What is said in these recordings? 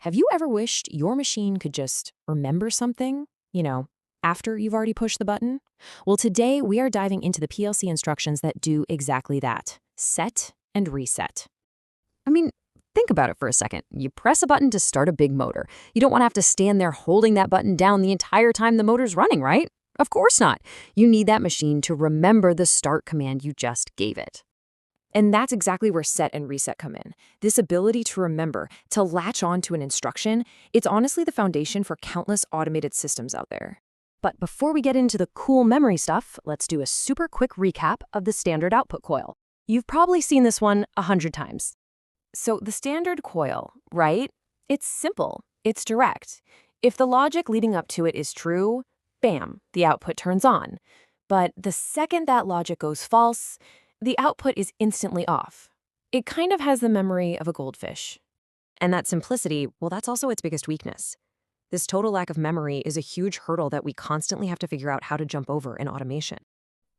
Have you ever wished your machine could just remember something, after you've already pushed the button? Well, today we are diving into the PLC instructions that do exactly that: set and reset. I mean, think about it for a second. You press a button to start a big motor. You don't want to have to stand there holding that button down the entire time the motor's running, right? Of course not. You need that machine to remember the start command you just gave it. And that's exactly where set and reset come in. This ability to remember, to latch on to an instruction, it's honestly the foundation for countless automated systems out there. But before we get into the cool memory stuff, let's do a super quick recap of the standard output coil. You've probably seen this one 100 times. So the standard coil, right? It's simple. It's direct. If the logic leading up to it is true, bam, the output turns on. But the second that logic goes false, the output is instantly off. It kind of has the memory of a goldfish. And that simplicity, well, that's also its biggest weakness. This total lack of memory is a huge hurdle that we constantly have to figure out how to jump over in automation.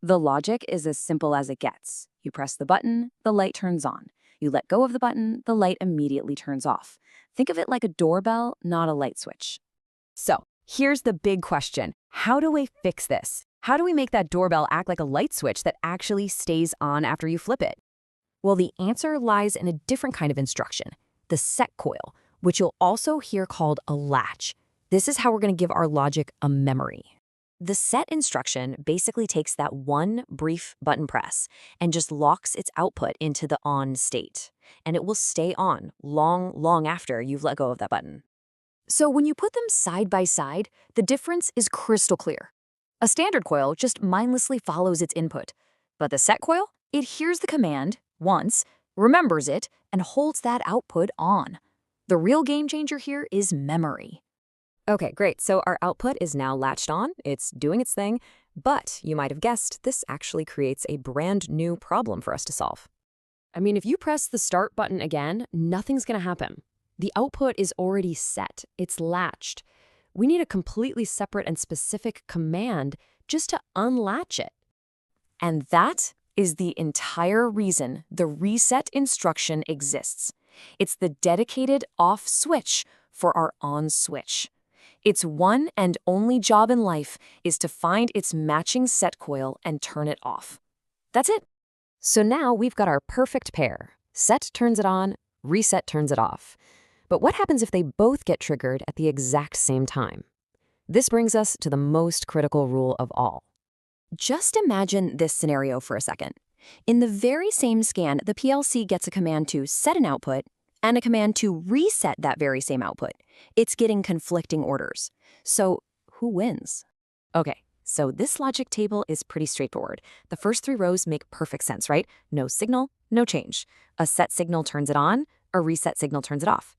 The logic is as simple as it gets. You press the button, the light turns on. You let go of the button, the light immediately turns off. Think of it like a doorbell, not a light switch. So, here's the big question. How do we fix this? How do we make that doorbell act like a light switch that actually stays on after you flip it? Well, the answer lies in a different kind of instruction, the set coil, which you'll also hear called a latch. This is how we're going to give our logic a memory. The set instruction basically takes that one brief button press and just locks its output into the on state, and it will stay on long after you've let go of that button. So when you put them side by side, the difference is crystal clear. A standard coil just mindlessly follows its input, but the set coil, it hears the command once, remembers it, and holds that output on. The real game changer here is memory. Okay, great. So our output is now latched on, it's doing its thing, but you might have guessed this actually creates a brand new problem for us to solve. I mean, if you press the start button again, nothing's going to happen. The output is already set, it's latched. We need a completely separate and specific command just to unlatch it. And that is the entire reason the reset instruction exists. It's the dedicated off switch for our on switch. Its one and only job in life is to find its matching set coil and turn it off. That's it. So now we've got our perfect pair. Set turns it on, reset turns it off. But what happens if they both get triggered at the exact same time? This brings us to the most critical rule of all. Just imagine this scenario for a second. In the very same scan, the PLC gets a command to set an output and a command to reset that very same output. It's getting conflicting orders. So who wins? Okay, so this logic table is pretty straightforward. The first 3 rows make perfect sense, right? No signal, no change. A set signal turns it on, a reset signal turns it off.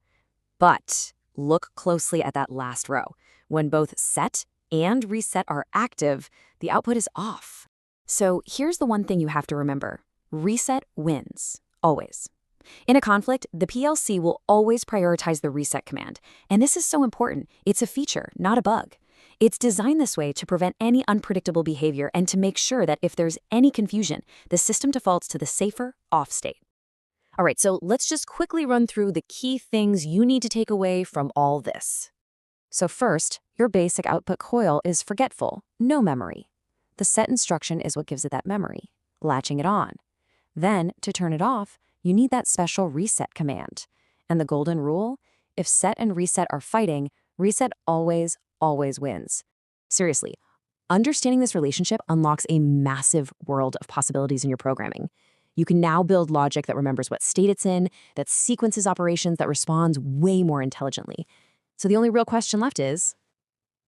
But look closely at that last row. When both set and reset are active, the output is off. So here's the one thing you have to remember. Reset wins, always. In a conflict, the PLC will always prioritize the reset command. And this is so important. It's a feature, not a bug. It's designed this way to prevent any unpredictable behavior and to make sure that if there's any confusion, the system defaults to the safer off state. All right, so let's just quickly run through the key things you need to take away from all this. So first, your basic output coil is forgetful, no memory. The set instruction is what gives it that memory, latching it on. Then, to turn it off, you need that special reset command. And the golden rule? If set and reset are fighting, reset always wins. Seriously, understanding this relationship unlocks a massive world of possibilities in your programming. You can now build logic that remembers what state it's in, that sequences operations, that responds way more intelligently. So the only real question left is,